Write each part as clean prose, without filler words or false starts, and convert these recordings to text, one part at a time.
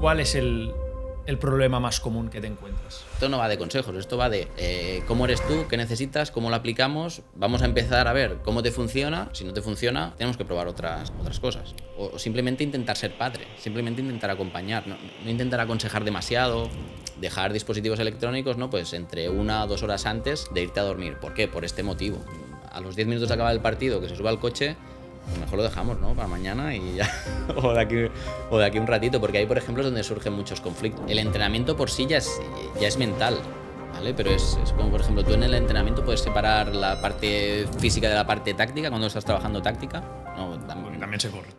¿Cuál es el problema más común que te encuentras? Esto no va de consejos, esto va de cómo eres tú, qué necesitas, cómo lo aplicamos. Vamos a empezar a ver cómo te funciona. Si no te funciona, tenemos que probar otras cosas. O simplemente intentar ser padre, simplemente intentar acompañar, no intentar aconsejar demasiado, dejar dispositivos electrónicos, ¿no? Pues entre 1 o 2 horas antes de irte a dormir. ¿Por qué? Por este motivo. A los 10 minutos de acabar el partido, que se suba al coche, pues mejor lo dejamos, ¿no? Para mañana y ya. o de aquí un ratito, porque ahí, por ejemplo, es donde surgen muchos conflictos. El entrenamiento por sí ya es mental, ¿vale? Pero es como, por ejemplo, tú en el entrenamiento puedes separar la parte física de la parte táctica cuando estás trabajando táctica. No, también se corre.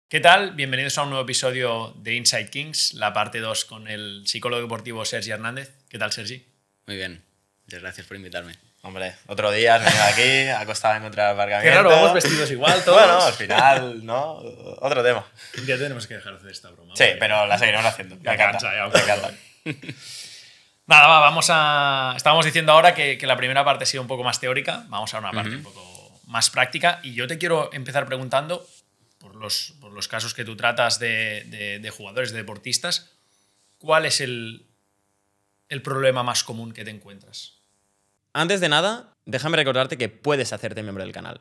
¿Qué tal? Bienvenidos a un nuevo episodio de Inside Kings, la parte 2 con el psicólogo deportivo Sergi Hernández. ¿Qué tal, Sergi? Muy bien, muchas gracias por invitarme. Hombre, otro día has venido aquí, ha costado encontrar aparcamiento. Qué raro, vamos vestidos igual todos. Bueno, al final, ¿no? Otro tema. Ya tenemos que dejar de hacer esta broma. Sí, pero la seguiremos haciendo. Me encanta. Nada, estábamos diciendo ahora que la primera parte ha sido un poco más teórica, vamos a una parte un poco más práctica, y yo te quiero empezar preguntando, por los casos que tú tratas de jugadores, de deportistas, ¿cuál es el problema más común que te encuentras? Antes de nada, déjame recordarte que puedes hacerte miembro del canal.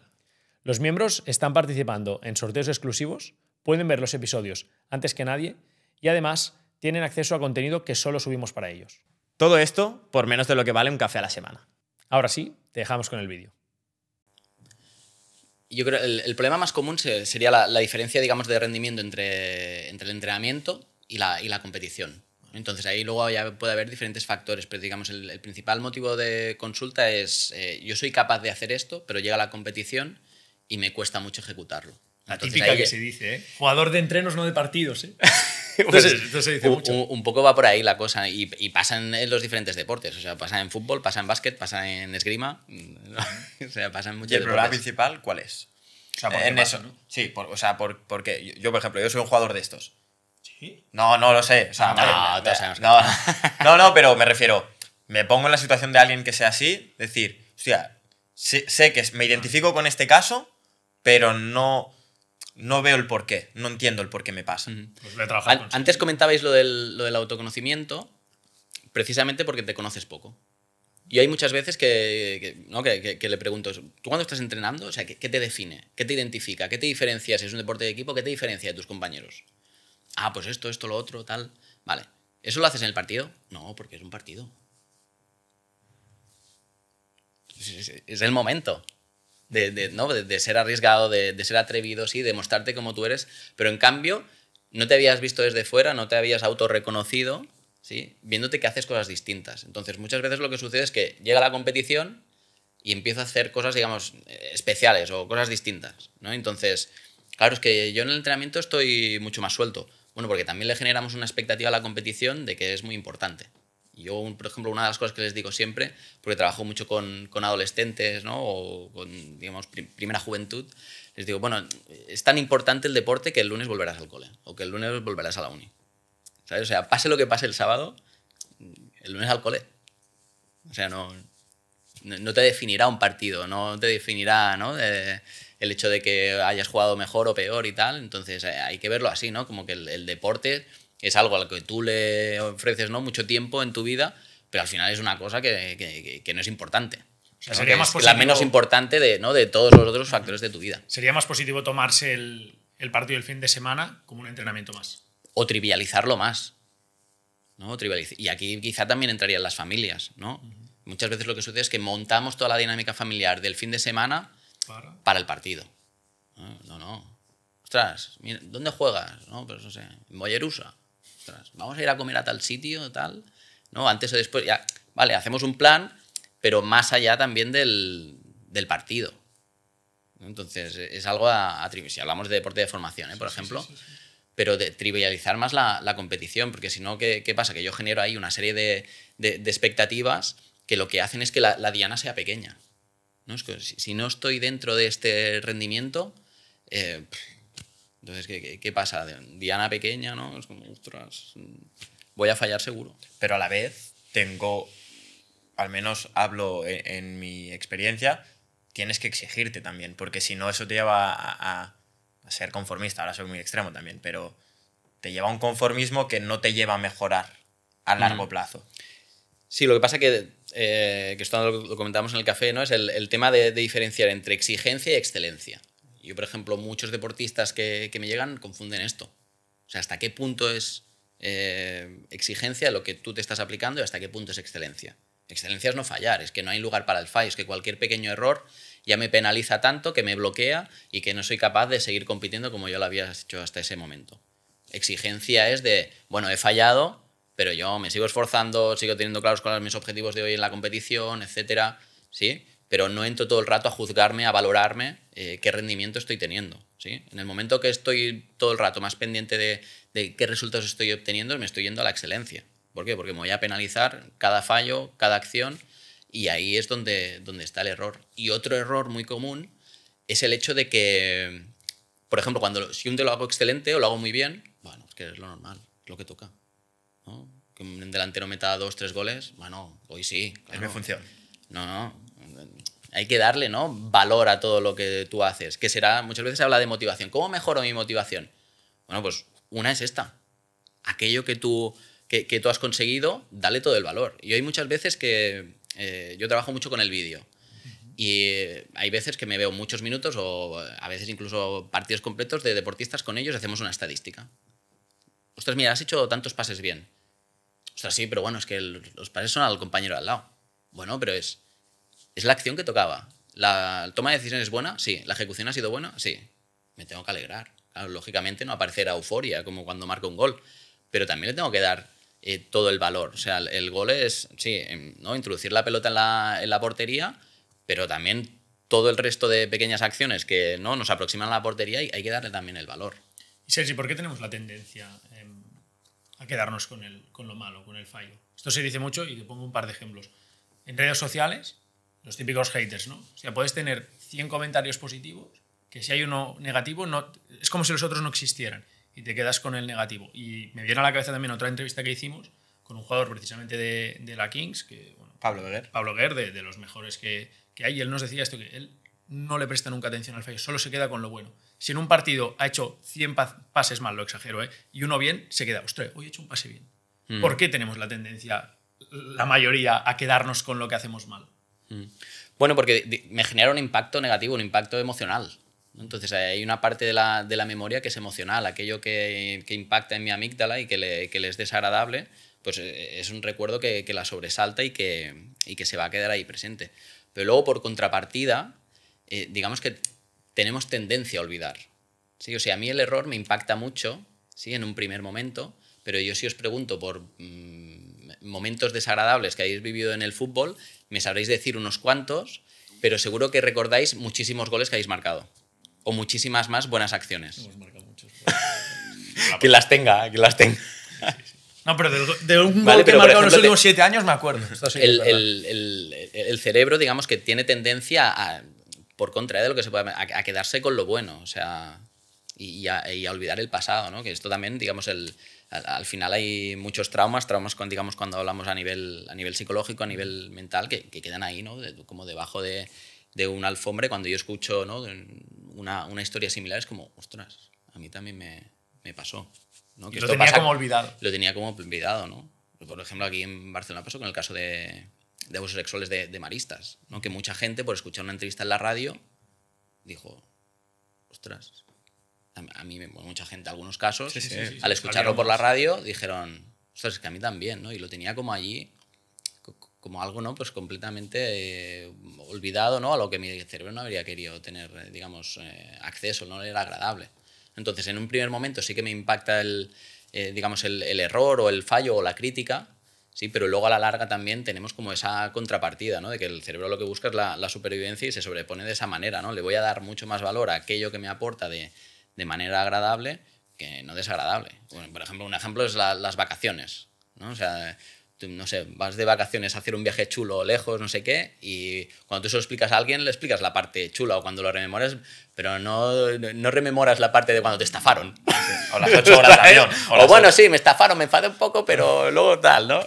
Los miembros están participando en sorteos exclusivos, pueden ver los episodios antes que nadie y además tienen acceso a contenido que solo subimos para ellos. Todo esto por menos de lo que vale un café a la semana. Ahora sí, te dejamos con el vídeo. Yo creo que el problema más común sería la diferencia, digamos, de rendimiento entre el entrenamiento y la competición. Entonces ahí luego ya puede haber diferentes factores, pero digamos el principal motivo de consulta es yo soy capaz de hacer esto, pero llega la competición y me cuesta mucho ejecutarlo. La Entonces, típica ahí, que se dice, ¿eh? Jugador de entrenos, no de partidos, ¿eh? Pues, Esto se dice mucho. Un poco va por ahí la cosa y pasa en los diferentes deportes, o sea, pasa en fútbol, pasa en básquet, pasa en esgrima, o sea, pasa en muchos ¿Y el problema deportes. principal cuál es? O sea, ¿por qué En pasa, eso, no? Sí, porque yo, por ejemplo, yo soy un jugador de estos. ¿Sí? No lo sé. O sea, No, todos sabemos que no, pero me refiero, me pongo en la situación de alguien que sea así, decir, hostia, sé que me identifico con este caso, pero no veo el porqué, no entiendo el por qué me pasa. Pues lo he trabajado con Antes comentabais lo del autoconocimiento, precisamente porque te conoces poco. Y hay muchas veces que le pregunto, ¿tú cuando estás entrenando, o sea, qué te define? ¿Qué te identifica? ¿Qué te diferencia si es un deporte de equipo? ¿Qué te diferencia de tus compañeros? Ah, pues esto, lo otro, tal. Vale. ¿Eso lo haces en el partido? No, porque es un partido. Es el momento de ser arriesgado, de ser atrevido, sí, de mostrarte como tú eres, pero en cambio no te habías visto desde fuera, no te habías autorreconocido, ¿sí? Viéndote que haces cosas distintas. Entonces, muchas veces lo que sucede es que llega la competición y empiezo a hacer cosas, digamos, especiales o cosas distintas, ¿no? Entonces, claro, es que yo en el entrenamiento estoy mucho más suelto. Bueno, porque también le generamos una expectativa a la competición de que es muy importante. Yo, por ejemplo, una de las cosas que les digo siempre, porque trabajo mucho con adolescentes, ¿no? O con, digamos, primera juventud, les digo, bueno, es tan importante el deporte que el lunes volverás al cole o que el lunes volverás a la uni. ¿Sabes? O sea, pase lo que pase el sábado, el lunes al cole. O sea, no te definirá un partido, no te definirá, ¿no? El hecho de que hayas jugado mejor o peor y tal. Entonces hay que verlo así, ¿no? Como que el deporte es algo a lo que tú le ofreces, ¿no? Mucho tiempo en tu vida, pero al final es una cosa que no es importante. O sea, ¿no? sería Que más es positivo, la menos importante de todos los otros factores de tu vida. Sería más positivo tomarse el partido del fin de semana como un entrenamiento más. O trivializarlo más, ¿no? Y aquí quizá también entrarían las familias, ¿no? Muchas veces lo que sucede es que montamos toda la dinámica familiar del fin de semana para el partido. No. Ostras, mira, ¿dónde juegas? No, pues no sé, en Mollerusa. Ostras, vamos a ir a comer a tal sitio, tal. ¿No? Antes o después, ya, vale, hacemos un plan, pero más allá también del partido. Entonces, es algo si hablamos de deporte de formación, por ejemplo, sí. Pero de trivializar más la competición, porque si no, ¿qué pasa? Que yo genero ahí una serie de expectativas que lo que hacen es que la diana sea pequeña, ¿no? Es que si no estoy dentro de este rendimiento, entonces, ¿qué pasa? Diana pequeña, ¿no? Es como, ostras, voy a fallar seguro. Pero a la vez tengo, al menos hablo en mi experiencia, tienes que exigirte también, porque si no eso te lleva a ser conformista. Ahora soy muy extremo también, pero te lleva a un conformismo que no te lleva a mejorar a largo plazo. Sí, lo que pasa que esto lo comentamos en el café, ¿no? Es el tema de diferenciar entre exigencia y excelencia. Yo, por ejemplo, muchos deportistas que me llegan confunden esto. O sea, hasta qué punto es exigencia lo que tú te estás aplicando y hasta qué punto es excelencia. Excelencia es no fallar, es que no hay lugar para el fallo, es que cualquier pequeño error ya me penaliza tanto que me bloquea y que no soy capaz de seguir compitiendo como yo lo había hecho hasta ese momento. Exigencia es de, bueno, he fallado, pero yo me sigo esforzando, sigo teniendo claros cuáles son mis objetivos de hoy en la competición, etcétera, ¿sí? Pero no entro todo el rato a juzgarme, a valorarme qué rendimiento estoy teniendo, ¿sí? En el momento que estoy todo el rato más pendiente de qué resultados estoy obteniendo, me estoy yendo a la excelencia. ¿Por qué? Porque me voy a penalizar cada fallo, cada acción, y ahí es donde está el error. Y otro error muy común es el hecho de que, por ejemplo, si un día lo hago excelente o lo hago muy bien, bueno, es que es lo normal, es lo que toca, ¿no? Que un delantero meta 2 o 3 goles, bueno, hoy sí. Claro. Es mi función. No. Hay que darle, ¿no?, valor a todo lo que tú haces. Que será, muchas veces se habla de motivación. ¿Cómo mejoro mi motivación? Bueno, pues una es esta. Aquello que tú has conseguido, dale todo el valor. Y hay muchas veces que yo trabajo mucho con el vídeo. Y hay veces que me veo muchos minutos o a veces incluso partidos completos de deportistas con ellos y hacemos una estadística. Ostras, mira, has hecho tantos pases bien. Ostras, sí, pero bueno, es que los pases son al compañero de al lado. Bueno, pero es la acción que tocaba. ¿La toma de decisiones es buena? Sí. ¿La ejecución ha sido buena? Sí. Me tengo que alegrar. Claro, lógicamente no aparecerá euforia como cuando marco un gol, pero también le tengo que dar todo el valor. O sea, el gol es, sí, ¿no?, introducir la pelota en la portería, pero también todo el resto de pequeñas acciones que no nos aproximan a la portería y hay que darle también el valor. Y Sergi, ¿por qué tenemos la tendencia a quedarnos con lo malo, con el fallo? Esto se dice mucho y te pongo un par de ejemplos. En redes sociales, los típicos haters, ¿no? O sea, puedes tener 100 comentarios positivos, que si hay uno negativo, es como si los otros no existieran y te quedas con el negativo. Y me viene a la cabeza también otra entrevista que hicimos con un jugador precisamente de la Kings, que, bueno, Pablo Beguer, de los mejores que hay, y él nos decía esto, que él no le presta nunca atención al fallo, solo se queda con lo bueno. Si en un partido ha hecho 100 pases mal, lo exagero, y uno bien, se queda, ostras, hoy he hecho un pase bien. ¿Por qué tenemos la tendencia, la mayoría, a quedarnos con lo que hacemos mal? Bueno, porque me genera un impacto negativo, un impacto emocional. Entonces hay una parte de la memoria que es emocional, aquello que impacta en mi amígdala y que le es desagradable, pues es un recuerdo que la sobresalta y que se va a quedar ahí presente. Pero luego, por contrapartida, digamos que tenemos tendencia a olvidar, ¿sí? O sea, a mí el error me impacta mucho, ¿sí?, en un primer momento, pero yo si os pregunto por momentos desagradables que hayáis vivido en el fútbol, me sabréis decir unos cuantos, pero seguro que recordáis muchísimos goles que habéis marcado o muchísimas más buenas acciones. Hemos marcado muchos. Que las tenga. No, pero de un gol que he marcado en los últimos 7 años me acuerdo. El cerebro, digamos, que tiene tendencia por contra de lo que se puede, a quedarse con lo bueno, o sea, y a olvidar el pasado, ¿no? Que esto también, digamos, al final hay muchos traumas digamos, cuando hablamos a nivel psicológico, a nivel mental, que quedan ahí, ¿no? Como debajo de un alfombre. Cuando yo escucho, ¿no?, una historia similar, es como, ostras, a mí también me pasó, ¿no? Que lo tenía como olvidado. Lo tenía como olvidado, ¿no? Por ejemplo, aquí en Barcelona pasó con el caso de abusos sexuales de maristas, ¿no? Que mucha gente, por escuchar una entrevista en la radio, dijo, ostras, a mí, mucha gente, algunos casos, sí, al escucharlo por la radio, dijeron, ostras, es que a mí también, ¿no? Y lo tenía como allí, como algo, ¿no?, pues completamente olvidado, ¿no?, a lo que mi cerebro no habría querido tener, digamos, acceso, no era agradable. Entonces, en un primer momento sí que me impacta digamos, el error o el fallo o la crítica, sí, pero luego a la larga también tenemos como esa contrapartida, ¿no?, de que el cerebro lo que busca es la supervivencia y se sobrepone de esa manera, ¿no? Le voy a dar mucho más valor a aquello que me aporta de manera agradable que no desagradable. Bueno, por ejemplo, un ejemplo es las vacaciones, ¿no? O sea, tú, no sé, vas de vacaciones a hacer un viaje chulo lejos, no sé qué, y cuando tú se lo explicas a alguien, le explicas la parte chula, o cuando lo rememoras, pero no rememoras la parte de cuando te estafaron. O las 8 horas de avión. O bueno, sí, me estafaron, me enfadé un poco, pero luego tal, ¿no?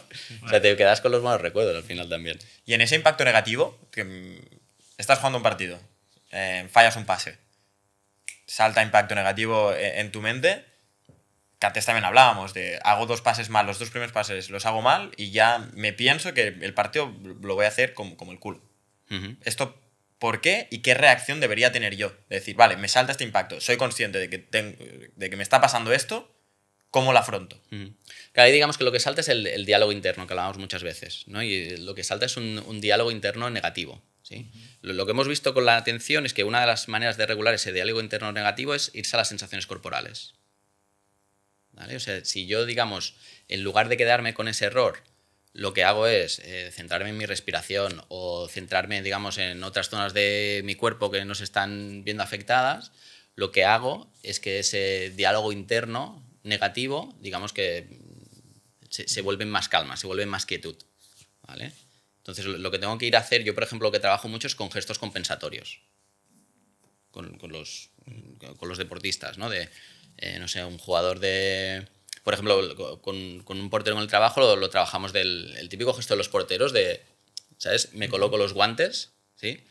O sea, te quedas con los malos recuerdos al final también. Y en ese impacto negativo, que estás jugando un partido, fallas un pase, salta impacto negativo en tu mente, que antes también hablábamos de hago 2 pases mal, los 2 primeros pases los hago mal y ya me pienso que el partido lo voy a hacer como el culo. Esto, ¿por qué y qué reacción debería tener yo? De decir, vale, me salta este impacto, soy consciente de que me está pasando esto, ¿cómo lo afronto? Claro, ahí digamos que lo que salta es el diálogo interno, que hablábamos muchas veces, ¿no? Y lo que salta es un diálogo interno negativo, ¿sí? Lo que hemos visto con la atención es que una de las maneras de regular ese diálogo interno negativo es irse a las sensaciones corporales. ¿Vale? O sea, si yo, digamos, en lugar de quedarme con ese error, lo que hago es centrarme en mi respiración o centrarme, digamos, en otras zonas de mi cuerpo que no se están viendo afectadas, lo que hago es que ese diálogo interno negativo, digamos que se vuelve en más calma, se vuelve en más quietud. ¿Vale? Entonces, lo que tengo que ir a hacer, yo por ejemplo lo que trabajo mucho es con gestos compensatorios, con los deportistas, ¿no? No sé, un jugador de... Por ejemplo, con un portero en el trabajo lo trabajamos el típico gesto de los porteros de, ¿sabes? Me coloco los guantes, ¿sí?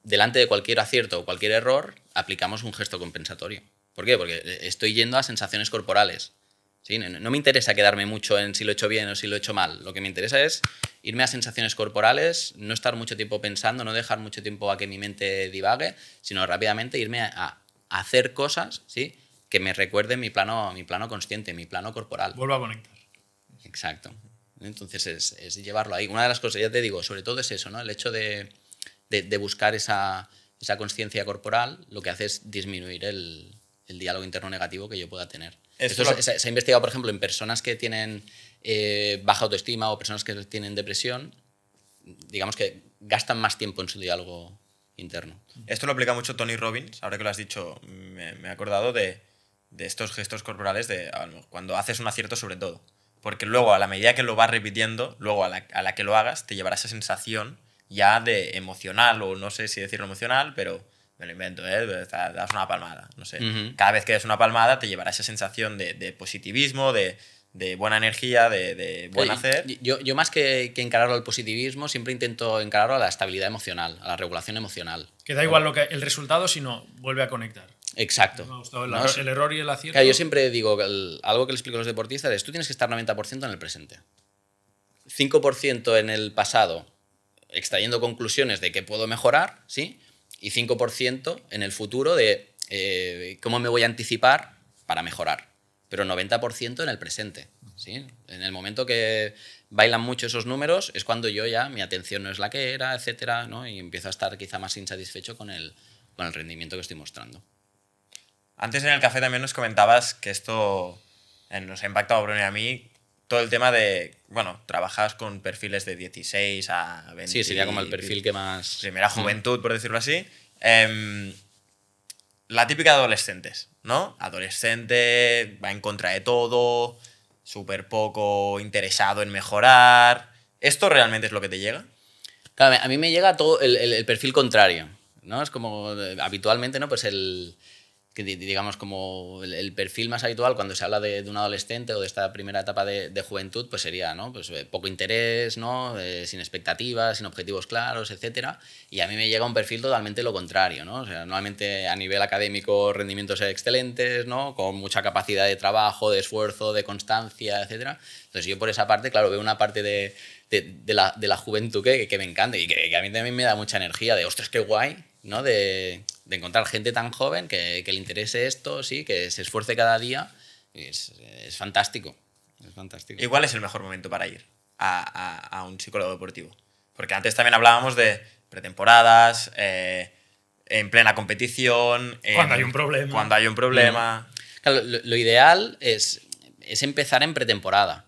Delante de cualquier acierto o cualquier error aplicamos un gesto compensatorio. ¿Por qué? Porque estoy yendo a sensaciones corporales. ¿Sí? No me interesa quedarme mucho en si lo he hecho bien o si lo he hecho mal. Lo que me interesa es irme a sensaciones corporales, no estar mucho tiempo pensando, no dejar mucho tiempo a que mi mente divague, sino rápidamente irme a hacer cosas, ¿sí? Que me recuerden mi plano consciente, mi plano corporal. Vuelvo a conectar. Exacto. Entonces es llevarlo ahí. Una de las cosas, ya te digo, sobre todo es eso, ¿no? El hecho de buscar esa consciencia corporal, lo que hace es disminuir el diálogo interno negativo que yo pueda tener. Esto se ha investigado, por ejemplo, en personas que tienen baja autoestima o personas que tienen depresión, digamos que gastan más tiempo en su diálogo interno. Esto lo aplica mucho Tony Robbins, ahora que lo has dicho, me he acordado de estos gestos corporales cuando haces un acierto sobre todo. Porque luego, a la medida que lo vas repitiendo, luego a la que lo hagas, te llevará esa sensación ya de emocional, o no sé si decirlo emocional, pero me lo invento, das una palmada, no sé. Cada vez que des una palmada te llevará esa sensación de positivismo, de buena energía, de buen hacer. Yo más que encararlo al positivismo, siempre intento encararlo a la estabilidad emocional, a la regulación emocional. Que da igual el resultado, sino vuelve a conectar. Exacto. Me ha gustado el error y el acierto. Claro, yo siempre digo, algo que le explico a los deportistas es, tú tienes que estar 90% en el presente. 5% en el pasado, extrayendo conclusiones de qué puedo mejorar, ¿sí? Y 5% en el futuro de cómo me voy a anticipar para mejorar. Pero 90% en el presente, ¿sí? En el momento que bailan mucho esos números es cuando yo ya, mi atención no es la que era, etcétera, ¿no? Y empiezo a estar quizá más insatisfecho con el rendimiento que estoy mostrando. Antes en el café también nos comentabas que esto nos ha impactado a Bruno y a mí, todo el tema de, bueno, trabajas con perfiles de 16 a 20. Sí, sería como el perfil que más... Primera juventud, por decirlo así. La típica de adolescentes, ¿no? Adolescente, va en contra de todo, súper poco interesado en mejorar. ¿Esto realmente es lo que te llega? Claro, a mí me llega todo el perfil contrario, ¿no? Es como habitualmente, ¿no? Pues digamos como el perfil más habitual cuando se habla de un adolescente o de esta primera etapa de juventud, pues sería, ¿no? Pues poco interés, ¿no? Sin expectativas, sin objetivos claros, etcétera. Y a mí me llega un perfil totalmente lo contrario, ¿no? O sea, normalmente a nivel académico rendimientos excelentes, ¿no? Con mucha capacidad de trabajo, de esfuerzo, de constancia, etcétera. Entonces yo por esa parte, claro, veo una parte de la juventud que me encanta y que a mí también me da mucha energía de, ostras, qué guay, ¿no? De encontrar gente tan joven que le interese esto, sí, que se esfuerce cada día. Es fantástico. Es fantástico. Igual es el mejor momento para ir a un psicólogo deportivo. Porque antes también hablábamos de pretemporadas, en plena competición. Cuando hay un problema. Cuando hay un problema. Claro, lo ideal es empezar en pretemporada.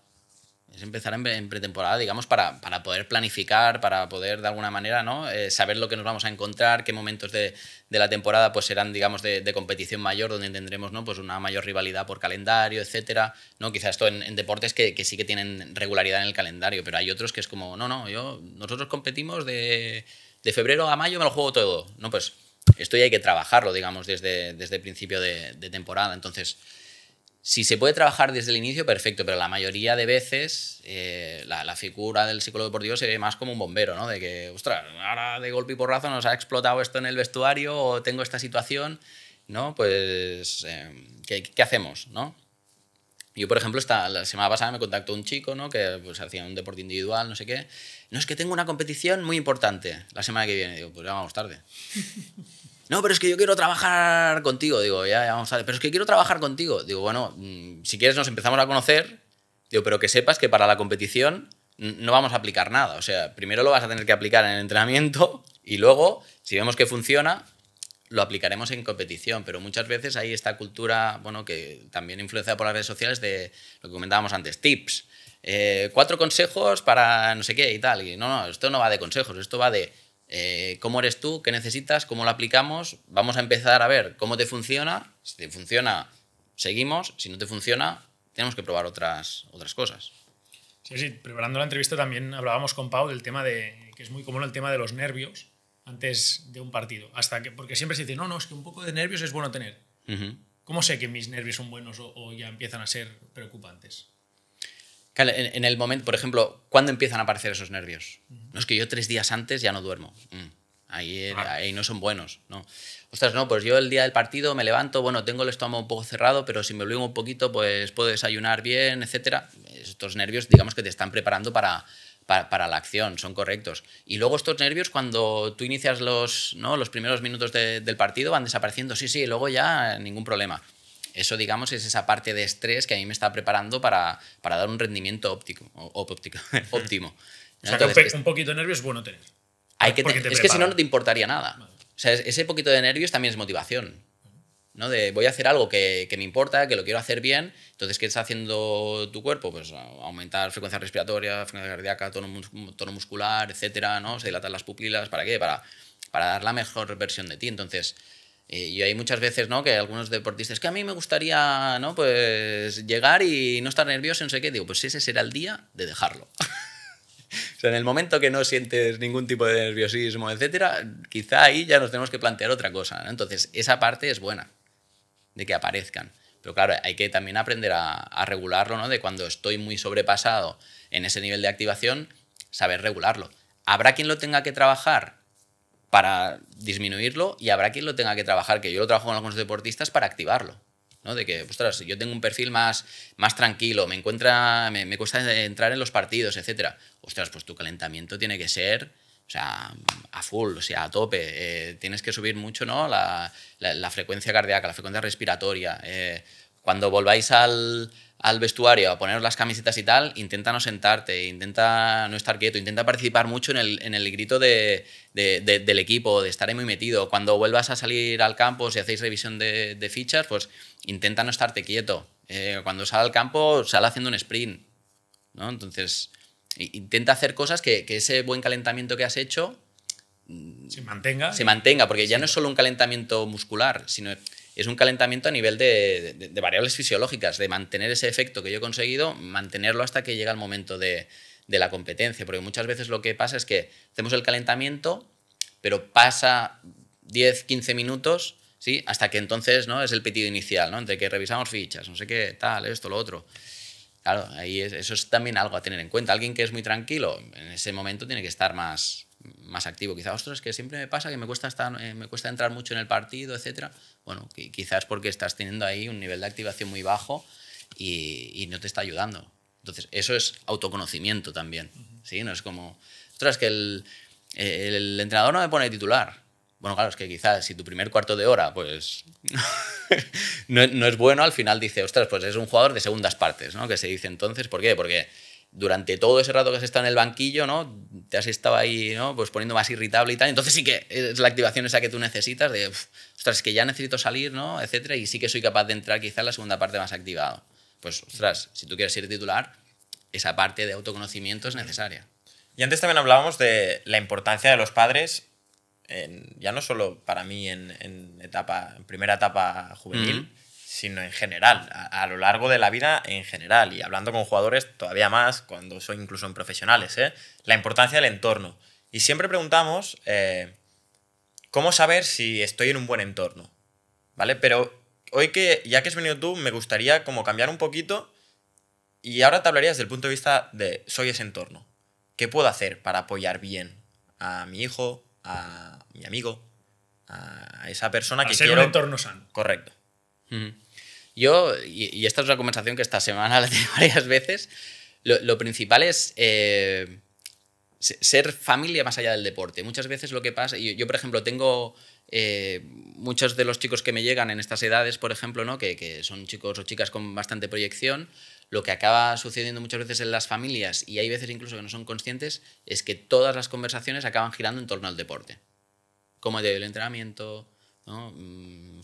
Es empezar en pretemporada, digamos, para poder planificar, para poder de alguna manera, ¿no? Saber lo que nos vamos a encontrar, qué momentos de la temporada pues serán, digamos, de competición mayor, donde tendremos, ¿no? Pues una mayor rivalidad por calendario, etcétera, ¿no? Quizás esto en deportes que sí que tienen regularidad en el calendario, pero hay otros que es como, nosotros competimos de febrero a mayo, me lo juego todo. No, pues esto ya hay que trabajarlo, digamos, desde el principio de temporada. Entonces, Si se puede trabajar desde el inicio, perfecto, pero la mayoría de veces la figura del psicólogo deportivo se ve más como un bombero, ¿no? De que, ostras, ahora de golpe y porrazo nos ha explotado esto en el vestuario o tengo esta situación, ¿no? Pues, ¿qué hacemos, no? Yo, por ejemplo, la semana pasada me contactó un chico, ¿no? Que pues, hacía un deporte individual, no sé qué. No, es que tengo una competición muy importante la semana que viene. Digo, pues ya vamos tarde. No, pero es que yo quiero trabajar contigo. Digo, ya vamos tarde. Pero es que quiero trabajar contigo. Digo, bueno, si quieres nos empezamos a conocer. Digo, pero que sepas que para la competición no vamos a aplicar nada. O sea, primero lo vas a tener que aplicar en el entrenamiento y luego, si vemos que funciona, lo aplicaremos en competición, pero muchas veces hay esta cultura, bueno, que también influenciada por las redes sociales de lo que comentábamos antes, tips, 4 consejos para no sé qué y tal. Y no, esto no va de consejos, esto va de cómo eres tú, qué necesitas, cómo lo aplicamos, vamos a empezar a ver cómo te funciona, si te funciona, seguimos, si no te funciona, tenemos que probar otras cosas. Sí, preparando la entrevista también hablábamos con Pau del tema de, que es muy común el tema de los nervios antes de un partido. Porque siempre se dice, no, es que un poco de nervios es bueno tener. ¿Cómo sé que mis nervios son buenos o ya empiezan a ser preocupantes? Claro, en el momento, por ejemplo, ¿cuándo empiezan a aparecer esos nervios? No, es que yo 3 días antes ya no duermo. Ahí no son buenos, ¿no? Ostras, no, pues yo el día del partido me levanto, bueno, tengo el estómago un poco cerrado, pero si me obligo un poquito, pues puedo desayunar bien, etcétera. Estos nervios, digamos que te están preparando para la acción, son correctos. Y luego estos nervios, cuando tú inicias los primeros minutos del partido, van desapareciendo. Sí, luego ya ningún problema. Eso, digamos, es esa parte de estrés que a mí me está preparando para dar un rendimiento óptimo. O sea, que un poquito de nervios es bueno tener. Es que si no, no te importaría nada. Vale. O sea, ese poquito de nervios también es motivación, ¿no? De voy a hacer algo que me importa, que lo quiero hacer bien. Entonces, ¿qué está haciendo tu cuerpo? Pues aumentar frecuencia respiratoria, frecuencia cardíaca, tono muscular, etcétera, ¿no? Se dilatan las pupilas. ¿Para qué? Para dar la mejor versión de ti. Entonces, y hay muchas veces, ¿no? Que algunos deportistas, que a mí me gustaría, ¿no? Pues llegar y no estar nervioso, no sé qué. Digo, pues ese será el día de dejarlo. O sea, en el momento que no sientes ningún tipo de nerviosismo, etcétera, quizá ahí ya nos tenemos que plantear otra cosa, ¿no? Entonces, esa parte es buena, de que aparezcan. Pero claro, hay que también aprender a regularlo, ¿no? De cuando estoy muy sobrepasado en ese nivel de activación, saber regularlo. Habrá quien lo tenga que trabajar para disminuirlo y habrá quien lo tenga que trabajar, que yo lo trabajo con algunos deportistas, para activarlo, ¿no? De que, ostras, yo tengo un perfil más tranquilo, me cuesta entrar en los partidos, etcétera. Ostras, pues tu calentamiento tiene que ser, o sea, a full, o sea, a tope. Tienes que subir mucho, ¿no? La frecuencia cardíaca, la frecuencia respiratoria. Cuando volváis al vestuario a poneros las camisetas y tal, intenta no sentarte, intenta no estar quieto, intenta participar mucho en el grito del equipo, de estar ahí muy metido. Cuando vuelvas a salir al campo, si hacéis revisión de fichas, pues intenta no estarte quieto. Cuando sal al campo, sal haciendo un sprint, ¿no? Entonces, intenta hacer cosas que ese buen calentamiento que has hecho se mantenga. Se mantenga, porque ya no es solo un calentamiento muscular, sino es un calentamiento a nivel de variables fisiológicas, de mantener ese efecto que yo he conseguido, mantenerlo hasta que llega el momento de la competencia. Porque muchas veces lo que pasa es que hacemos el calentamiento, pero pasa 10, 15 minutos, ¿sí? Hasta que entonces, ¿no? Es el pitido inicial, ¿no? Entre que revisamos fichas, no sé qué, tal, esto, lo otro. Claro, ahí eso es también algo a tener en cuenta. Alguien que es muy tranquilo, en ese momento tiene que estar más activo. Quizás, ostras, es que siempre me pasa que me cuesta entrar mucho en el partido, etcétera. Bueno, quizás porque estás teniendo ahí un nivel de activación muy bajo y no te está ayudando. Entonces, eso es autoconocimiento también, ¿sí? No es como, ostras, que el entrenador no me pone titular. Bueno, claro, es que quizás si tu primer cuarto de hora pues no es bueno, al final dice, ostras, pues es un jugador de segundas partes, ¿no? Que se dice entonces, ¿por qué? Porque durante todo ese rato que has estado en el banquillo, ¿no? Te has estado ahí, ¿no? Pues poniendo más irritable y tal. Entonces sí que es la activación esa que tú necesitas de, ostras, es que ya necesito salir, ¿no? Etcétera, y sí que soy capaz de entrar quizá en la segunda parte más activado. Pues, ostras, si tú quieres ser titular, esa parte de autoconocimiento es necesaria. Y antes también hablábamos de la importancia de los padres, ya no solo para mí en primera etapa juvenil, sino en general, a lo largo de la vida en general, y hablando con jugadores todavía más, cuando soy incluso en profesionales, la importancia del entorno. Y siempre preguntamos cómo saber si estoy en un buen entorno, ¿vale? Pero hoy que, ya que has venido tú, me gustaría como cambiar un poquito y ahora te hablaría desde el punto de vista de soy ese entorno. ¿Qué puedo hacer para apoyar bien a mi hijo, a mi amigo, a esa persona Para que ser quiero? un entorno sano. Correcto. Yo, y esta es una conversación que esta semana la he tenido varias veces, lo principal es ser familia más allá del deporte. Muchas veces lo que pasa, yo por ejemplo tengo muchos de los chicos que me llegan en estas edades, por ejemplo, ¿no? que son chicos o chicas con bastante proyección, lo que acaba sucediendo muchas veces en las familias, y hay veces incluso que no son conscientes, es que todas las conversaciones acaban girando en torno al deporte. Cómo ha ido el entrenamiento, ¿no?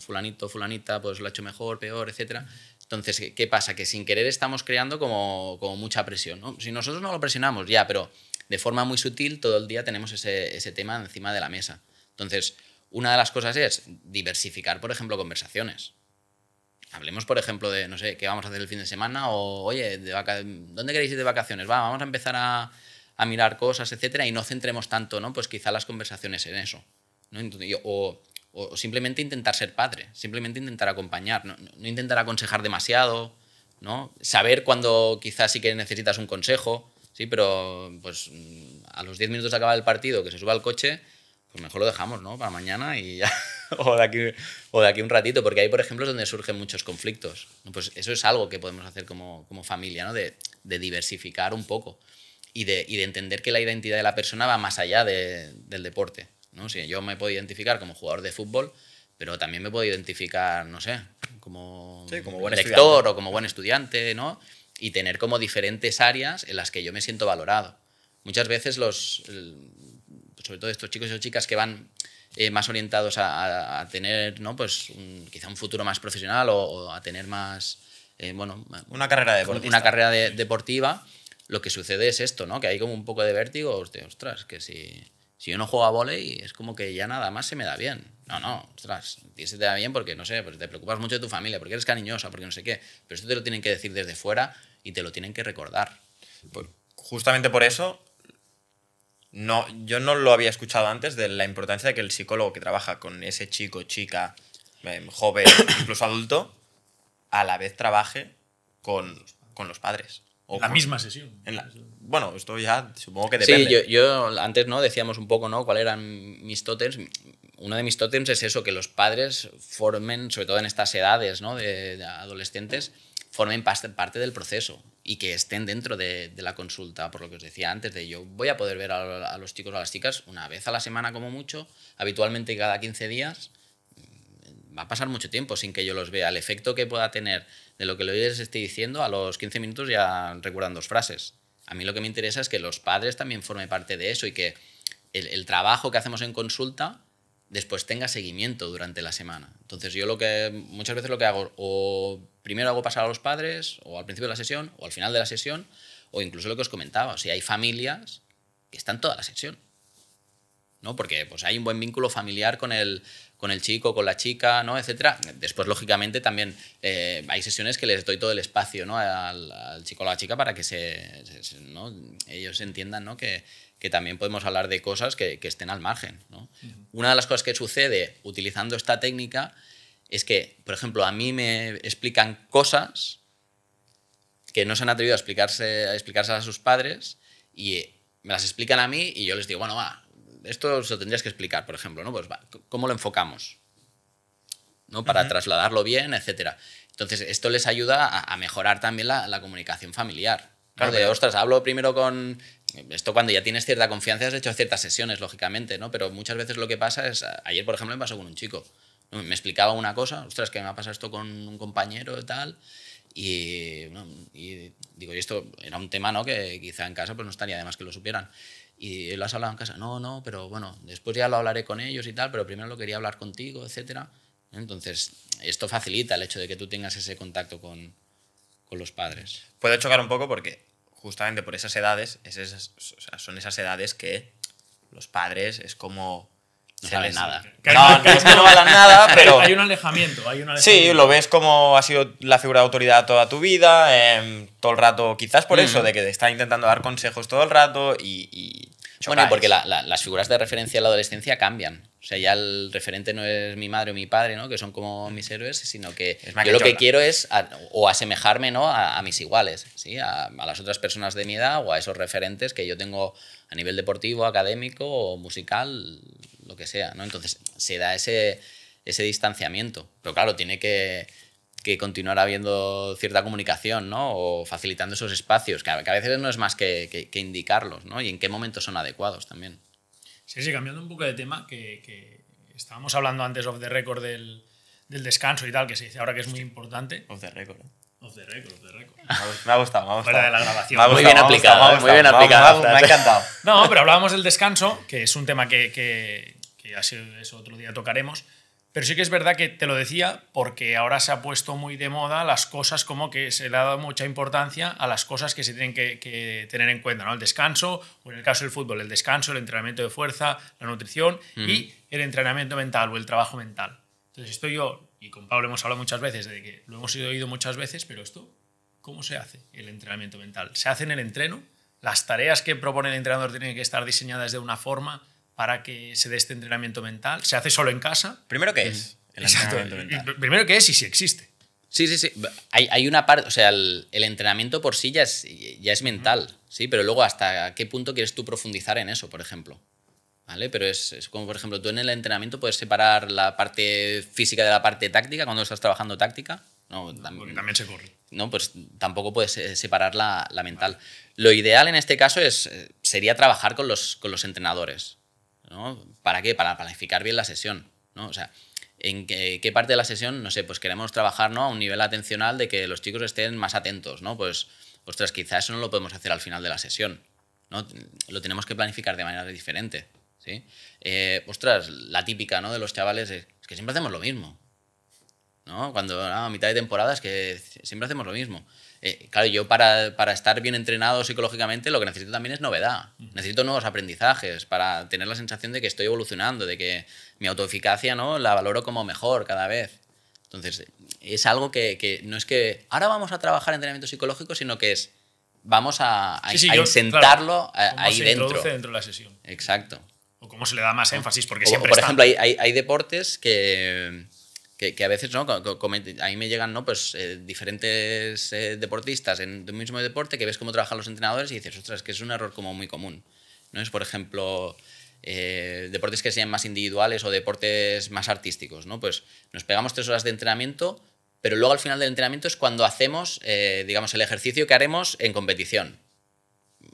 Fulanito, fulanita, pues lo ha hecho mejor, peor, etc. Entonces, ¿qué pasa? Que sin querer estamos creando como mucha presión, ¿no? Si nosotros no lo presionamos, ya, pero de forma muy sutil todo el día tenemos ese tema encima de la mesa. Entonces, una de las cosas es diversificar, por ejemplo, conversaciones. Hablemos, por ejemplo, de, no sé, qué vamos a hacer el fin de semana o, oye, ¿dónde queréis ir de vacaciones? Vamos a empezar a mirar cosas, etcétera, y no centremos tanto, ¿no? Pues quizá las conversaciones en eso, ¿no? O simplemente intentar ser padre, simplemente intentar acompañar, no intentar aconsejar demasiado, ¿no? Saber cuando quizás sí que necesitas un consejo, sí, pero pues a los 10 minutos de acabar el partido, que se suba al coche, pues mejor lo dejamos, ¿no? Para mañana y ya. o de aquí un ratito, porque ahí, por ejemplo, es donde surgen muchos conflictos. Pues eso es algo que podemos hacer como familia, ¿no? De diversificar un poco y de entender que la identidad de la persona va más allá del deporte, ¿no? Si yo me puedo identificar como jugador de fútbol, pero también me puedo identificar, no sé, como buen lector estudiante. o como buen estudiante, ¿no? Y tener como diferentes áreas en las que yo me siento valorado. Muchas veces sobre todo estos chicos y chicas que van más orientados a tener, ¿no? Pues quizá un futuro más profesional o a tener más, Una carrera deportiva. Una carrera deportiva, lo que sucede es esto, ¿no? Que hay como un poco de vértigo, de, ostras, que si yo no juego a vóley es como que ya nada más se me da bien. No, ostras, a ti se te da bien porque, no sé, pues te preocupas mucho de tu familia, porque eres cariñosa, porque no sé qué, pero esto te lo tienen que decir desde fuera y te lo tienen que recordar. Pues, justamente por eso, yo no lo había escuchado antes de la importancia de que el psicólogo que trabaja con ese chico, chica, joven, incluso adulto, a la vez trabaje con los padres. O La misma sesión. Bueno, esto ya supongo que depende. Sí, yo antes, ¿no? Decíamos un poco, ¿no? ¿Cuáles eran mis tótems? Uno de mis tótems es eso, que los padres formen, sobre todo en estas edades, ¿no? de adolescentes, formen parte del proceso y que estén dentro de la consulta, por lo que os decía antes, de yo voy a poder ver a los chicos o a las chicas una vez a la semana como mucho, habitualmente cada 15 días, va a pasar mucho tiempo sin que yo los vea. El efecto que pueda tener de lo que les estoy diciendo, a los 15 minutos ya recuerdan 2 frases. A mí lo que me interesa es que los padres también formen parte de eso y que el trabajo que hacemos en consulta después tenga seguimiento durante la semana. Entonces yo muchas veces lo que hago, o primero hago pasar a los padres, o al principio de la sesión, o al final de la sesión, o incluso lo que os comentaba, o sea, hay familias que están toda la sesión, ¿no? Porque pues hay un buen vínculo familiar con el chico, con la chica, ¿no? Etcétera. Después, lógicamente, también hay sesiones que les doy todo el espacio, ¿no? al chico o a la chica para que ¿no? ellos entiendan, ¿no? que también podemos hablar de cosas que estén al margen, ¿no? Una de las cosas que sucede utilizando esta técnica es que, por ejemplo, a mí me explican cosas que no se han atrevido a explicarse a sus padres y me las explican a mí y yo les digo, bueno, va, esto se lo tendrías que explicar, por ejemplo, ¿no? Pues va, ¿cómo lo enfocamos? ¿No? Para trasladarlo bien, etcétera. Entonces, esto les ayuda a mejorar también la comunicación familiar, ¿no? Claro, ostras, hablo primero con... Esto cuando ya tienes cierta confianza has hecho ciertas sesiones, lógicamente, ¿no? Pero muchas veces lo que pasa es... Ayer, por ejemplo, me pasó con un chico. Me explicaba una cosa, ostras, que me ha pasado esto con un compañero y tal, y digo, y esto era un tema, ¿no? Que quizá en casa pues no estaría de más que lo supieran. Y lo has hablado en casa, no, pero bueno, después ya lo hablaré con ellos y tal, pero primero lo quería hablar contigo, etcétera. Entonces, esto facilita el hecho de que tú tengas ese contacto con los padres. Puede chocar un poco porque justamente por esas edades, son esas edades que los padres es como... No saben nada. No es que no valgan nada, pero... Hay un alejamiento. Sí, lo ves como ha sido la figura de autoridad toda tu vida, todo el rato, quizás por eso, de que te está intentando dar consejos todo el rato y bueno, y porque las figuras de referencia en la adolescencia cambian. O sea, ya el referente no es mi madre o mi padre, ¿no? Que son como mis héroes, sino que Es Michael yo lo que Jordan. quiero es o asemejarme, ¿no? a mis iguales, ¿sí? A las otras personas de mi edad o a esos referentes que yo tengo a nivel deportivo, académico o musical, lo que sea, ¿no? Entonces se da ese distanciamiento. Pero claro, tiene que continuar habiendo cierta comunicación, ¿no? O facilitando esos espacios, que a veces no es más que indicarlos, ¿no? Y en qué momentos son adecuados también. Sí, cambiando un poco de tema, que estábamos hablando antes off the record del descanso y tal, que se dice ahora que es muy importante. Off the record. Off the record, off the record. Me ha gustado, me ha gustado. Fuera de la grabación. Me ha Muy gustado, bien me ha aplicado, gustado, me ha muy bien gustado. aplicada la Me ha frase. encantado. No, pero hablábamos del descanso, que es un tema que así eso otro día tocaremos. Pero sí que es verdad que te lo decía porque ahora se ha puesto muy de moda las cosas, como que se le ha dado mucha importancia a las cosas que se tienen que tener en cuenta, ¿no? El descanso, o en el caso del fútbol, el descanso, el entrenamiento de fuerza, la nutrición y el entrenamiento mental o el trabajo mental. Entonces esto yo, y con Pablo hemos hablado muchas veces, de que lo hemos oído muchas veces, pero esto, ¿cómo se hace el entrenamiento mental? ¿Se hace en el entreno? ¿Las tareas que propone el entrenador tienen que estar diseñadas de una forma para que se dé este entrenamiento mental? ¿Se hace solo en casa? Primero, ¿qué es el entrenamiento mental? Primero, ¿qué es y si existe? Sí. Hay una parte, o sea, el entrenamiento por sí ya es mental, ¿sí? Pero luego hasta qué punto quieres tú profundizar en eso, por ejemplo. ¿Vale? Pero es como, por ejemplo, tú en el entrenamiento puedes separar la parte física de la parte táctica cuando estás trabajando táctica. No, Porque también se corre. no, pues tampoco puedes separar la mental. Lo ideal en este caso sería trabajar con los entrenadores, ¿no? ¿Para qué? Para planificar bien la sesión, ¿no? O sea, ¿en qué parte de la sesión, no sé, pues queremos trabajar, ¿no? A un nivel atencional de que los chicos estén más atentos, ¿no? Pues, ostras, quizás eso no lo podemos hacer al final de la sesión, ¿no? Lo tenemos que planificar de manera diferente, ¿sí? Ostras, la típica, ¿no? De los chavales es que siempre hacemos lo mismo, ¿no? Cuando a mitad de temporada es que siempre hacemos lo mismo. Claro, yo para estar bien entrenado psicológicamente lo que necesito también es novedad. Necesito nuevos aprendizajes para tener la sensación de que estoy evolucionando, de que mi autoeficacia, ¿no? La valoro como mejor cada vez. Entonces, es algo que no es que ahora vamos a trabajar entrenamiento psicológico, sino que es vamos a insertarlo claro, ahí se dentro. introduce dentro de la sesión. Exacto. O cómo se le da más énfasis, porque O, siempre por está. ejemplo, hay deportes que a veces, ¿no? Ahí me llegan, ¿no? Pues diferentes deportistas en un mismo deporte que ves cómo trabajan los entrenadores y dices, ostras, que es un error como muy común, ¿no? Es, por ejemplo, deportes que sean más individuales o deportes más artísticos, ¿no? Pues nos pegamos 3 horas de entrenamiento, pero luego al final del entrenamiento es cuando hacemos, digamos, el ejercicio que haremos en competición.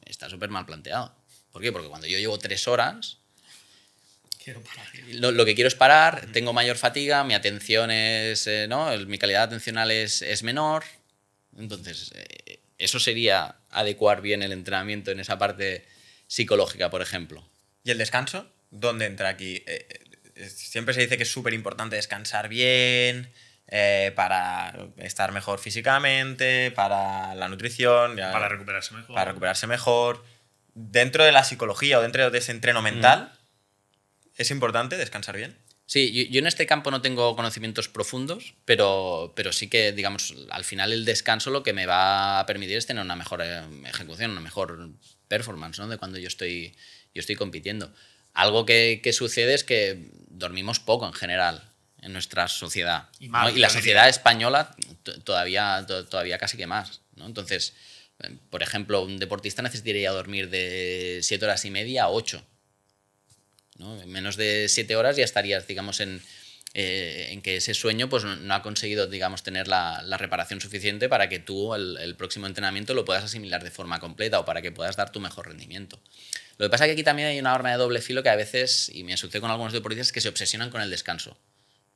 Está súper mal planteado. ¿Por qué? Porque cuando yo llevo 3 horas... Quiero parar. Lo que quiero es parar, tengo mayor fatiga, mi atención es, ¿no? Mi calidad atencional es menor. Entonces, eso sería adecuar bien el entrenamiento en esa parte psicológica, por ejemplo. ¿Y el descanso? ¿Dónde entra aquí? Siempre se dice que es súper importante descansar bien, para estar mejor físicamente, para la nutrición, Para recuperarse mejor. para recuperarse mejor. Dentro de la psicología o dentro de ese entreno mental, ¿es importante descansar bien? Sí, yo en este campo no tengo conocimientos profundos, pero sí que, digamos, al final el descanso lo que me va a permitir es tener una mejor ejecución, una mejor performance, ¿no? De cuando yo estoy compitiendo. Algo que sucede es que dormimos poco en general en nuestra sociedad, Y ¿no? mal, Y la yo sociedad diría. española todavía casi que más, ¿no? Entonces, por ejemplo, un deportista necesitaría dormir de 7 horas y media a 8. ¿No? En menos de 7 horas ya estarías, digamos, en que ese sueño pues, no ha conseguido, digamos, tener la reparación suficiente para que tú el próximo entrenamiento lo puedas asimilar de forma completa o para que puedas dar tu mejor rendimiento. Lo que pasa es que aquí también hay una arma de doble filo que a veces, y me sucede con algunos deportistas, que se obsesionan con el descanso.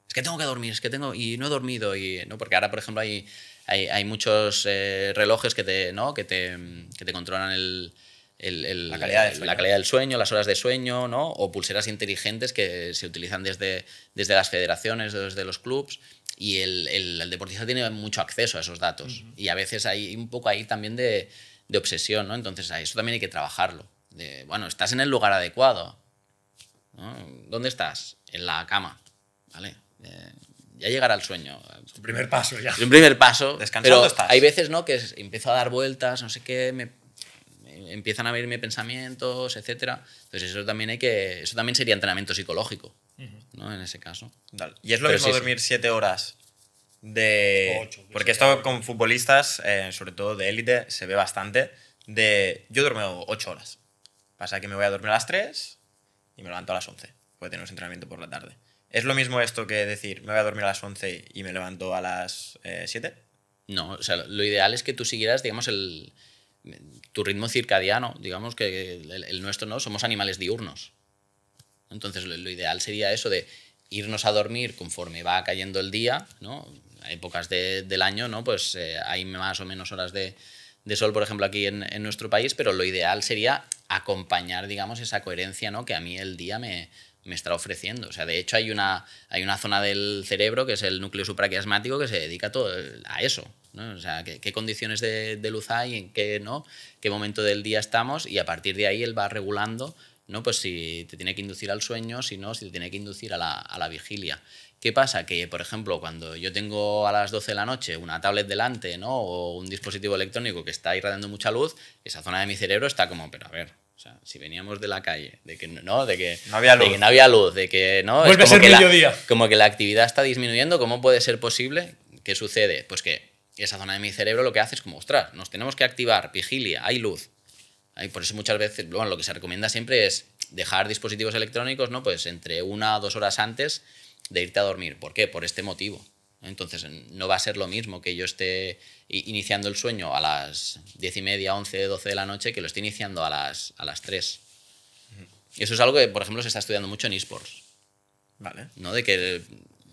Es que tengo que dormir, y no he dormido, ¿no? Porque ahora, por ejemplo, hay muchos relojes que te controlan la calidad del sueño, las horas de sueño, ¿no? O pulseras inteligentes que se utilizan desde las federaciones, desde los clubs, y el deportista tiene mucho acceso a esos datos. Y a veces hay un poco ahí también de obsesión, ¿no? Entonces, a eso también hay que trabajarlo. Bueno, estás en el lugar adecuado, ¿no? ¿Dónde estás? En la cama, ¿vale? Ya llegará el sueño. Es tu primer paso ya. Es un primer paso, Descansando pero estás. hay veces, ¿no? Que empiezo a dar vueltas, no sé qué, empiezan a venirme pensamientos, etcétera. Entonces eso también sería entrenamiento psicológico, ¿no? En ese caso. Dale. Y es lo Pero mismo sí, sí. dormir 7 horas de... O 8, que Porque sea. esto con futbolistas, sobre todo de élite, se ve bastante. Yo duermo 8 horas. Pasa que me voy a dormir a las 3 y me levanto a las 11. Porque tenemos entrenamiento por la tarde. ¿Es lo mismo esto que decir, me voy a dormir a las 11 y me levanto a las 7? No, o sea, lo ideal es que tú siguieras, digamos, tu ritmo circadiano, digamos que el nuestro no, somos animales diurnos. Entonces lo ideal sería eso de irnos a dormir conforme va cayendo el día, ¿no? Hay épocas del año, ¿no? Pues hay más o menos horas de sol, por ejemplo, aquí en nuestro país, pero lo ideal sería acompañar, digamos, esa coherencia, ¿no? Que a mí el día me está ofreciendo. O sea, de hecho hay una zona del cerebro que es el núcleo supraquiasmático que se dedica todo a eso, ¿no? O sea, qué condiciones de luz hay, en qué, ¿no? Qué momento del día estamos, y a partir de ahí él va regulando, ¿no? Pues si te tiene que inducir al sueño, si no, si te tiene que inducir a la vigilia. ¿Qué pasa? Que, por ejemplo, cuando yo tengo a las 12 de la noche una tablet delante, ¿no? O un dispositivo electrónico que está irradiando mucha luz, esa zona de mi cerebro está como, pero a ver, o sea, si veníamos de la calle, de que no había luz. de que no había luz, de que no, Vuelve es a como ser que mediodía. como que la actividad está disminuyendo. ¿Cómo puede ser posible? ¿Qué sucede? Pues que esa zona de mi cerebro lo que hace es como, ostras, nos tenemos que activar, vigilia, hay luz. Por eso muchas veces, bueno, lo que se recomienda siempre es dejar dispositivos electrónicos, ¿no? Pues entre 1 o 2 horas antes de irte a dormir. ¿Por qué? Por este motivo. Entonces no va a ser lo mismo que yo esté iniciando el sueño a las 10:30, 11, 12 de la noche, que lo esté iniciando a las 3. Y eso es algo que, por ejemplo, se está estudiando mucho en esports, Vale. ¿no? De que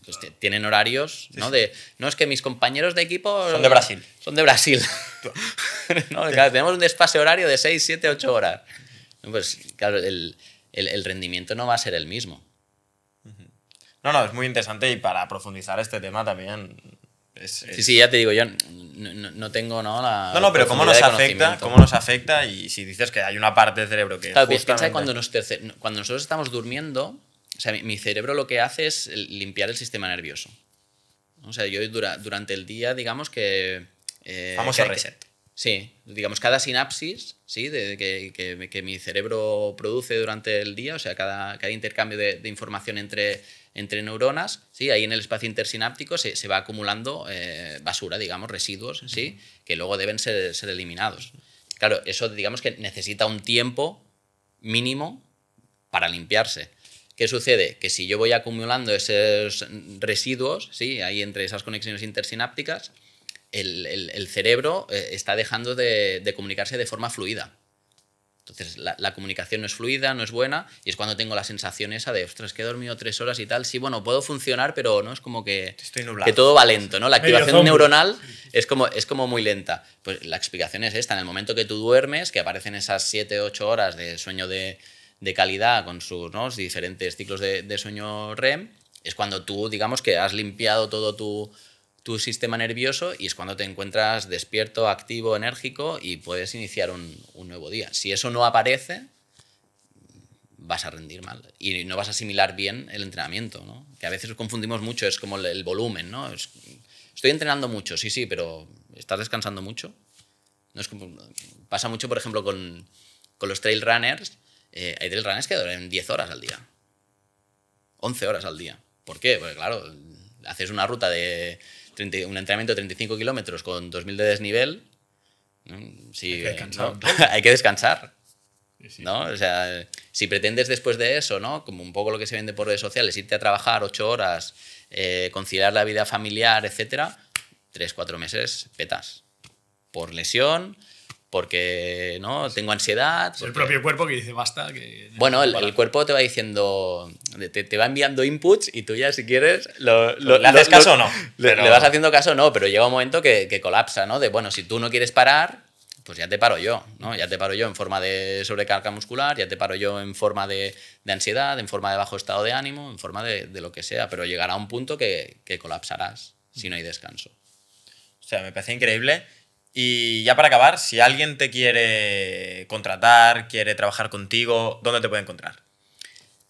pues, tienen horarios, ¿no? No, es que mis compañeros de equipo... Son de Brasil. Son de Brasil. ¿No? Claro, tenemos un desfase horario de 6, 7, 8 horas. Pues claro, el rendimiento no va a ser el mismo. No, es muy interesante, y para profundizar este tema también... Sí, ya te digo, yo no tengo, ¿no? No, pero cómo nos afecta, y si dices que hay una parte del cerebro que claro, piensa justamente... que cuando nosotros estamos durmiendo, o sea, mi cerebro lo que hace es limpiar el sistema nervioso. O sea, yo durante el día, digamos que... Famoso reset. Sí, digamos, cada sinapsis, ¿sí? Que mi cerebro produce durante el día, o sea, cada intercambio de información entre neuronas, ¿sí? Ahí en el espacio intersináptico se va acumulando basura, digamos, residuos, ¿sí? Que luego deben ser eliminados. Claro, eso digamos que necesita un tiempo mínimo para limpiarse. ¿Qué sucede? Que si yo voy acumulando esos residuos, ¿sí? Ahí entre esas conexiones intersinápticas, el cerebro está dejando de comunicarse de forma fluida. Entonces, la comunicación no es fluida, no es buena, y es cuando tengo la sensación esa de, ostras, que he dormido 3 horas y tal. Sí, bueno, puedo funcionar, pero no es como que, Estoy nublado. que todo va lento, ¿no? La Medio activación zombie. neuronal es como muy lenta. Pues la explicación es esta: en el momento que tú duermes, que aparecen esas 7, 8 horas de sueño de calidad con sus, ¿no? diferentes ciclos de sueño REM, es cuando tú, digamos, que has limpiado todo tu sistema nervioso, y es cuando te encuentras despierto, activo, enérgico, y puedes iniciar un nuevo día. Si eso no aparece, vas a rendir mal y no vas a asimilar bien el entrenamiento, ¿no? Que a veces confundimos mucho, es como el volumen, ¿no? Estoy entrenando mucho, sí, pero ¿estás descansando mucho? No es como, pasa mucho, por ejemplo, con los trail runners. Hay trail runners que duermen 10 horas al día, 11 horas al día. ¿Por qué? Porque claro, haces una ruta de un entrenamiento de 35 kilómetros con 2000 de desnivel, ¿no? Sí, Hay que descansar. ¿no? Hay que descansar, Sí. ¿no? O sea, si pretendes después de eso, ¿no? Como un poco lo que se vende por redes sociales, irte a trabajar 8 horas, conciliar la vida familiar, etcétera, 3-4 meses petas. Por lesión, porque ¿no? Tengo ansiedad. Es el propio cuerpo que dice basta. Bueno, el cuerpo te va diciendo, te va enviando inputs, y tú ya, si quieres, ¿Le haces caso o no? Le vas haciendo caso o no, pero llega un momento que colapsa, ¿no? De, bueno, si tú no quieres parar, pues ya te paro yo, ¿no? Ya te paro yo en forma de sobrecarga muscular, ya te paro yo en forma de ansiedad, en forma de bajo estado de ánimo, en forma de lo que sea, pero llegará un punto que colapsarás si no hay descanso. O sea, me parece increíble. Y ya para acabar, si alguien te quiere contratar, quiere trabajar contigo, ¿dónde te puede encontrar?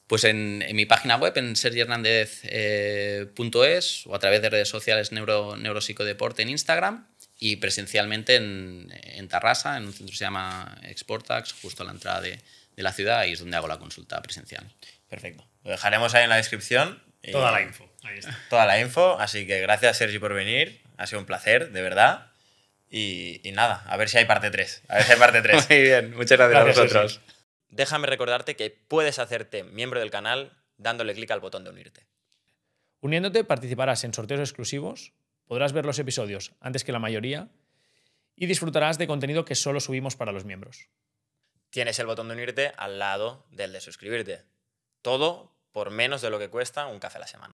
Pues en mi página web, en sergihernandez.es, o a través de redes sociales Neuropsicodeporte en Instagram, y presencialmente en Tarrasa, en un centro que se llama Exportax, justo a la entrada de la ciudad, y es donde hago la consulta presencial. Perfecto. Lo dejaremos ahí en la descripción. y Toda la info. Ahí está. Toda la info. Así que gracias, Sergi, por venir. Ha sido un placer, de verdad. Y nada, a ver si hay parte 3. A ver si hay parte 3. Muy bien, muchas gracias, Gracias, a vosotros. Déjame recordarte que puedes hacerte miembro del canal dándole clic al botón de unirte. Uniéndote participarás en sorteos exclusivos, podrás ver los episodios antes que la mayoría y disfrutarás de contenido que solo subimos para los miembros. Tienes el botón de unirte al lado del de suscribirte. Todo por menos de lo que cuesta un café a la semana.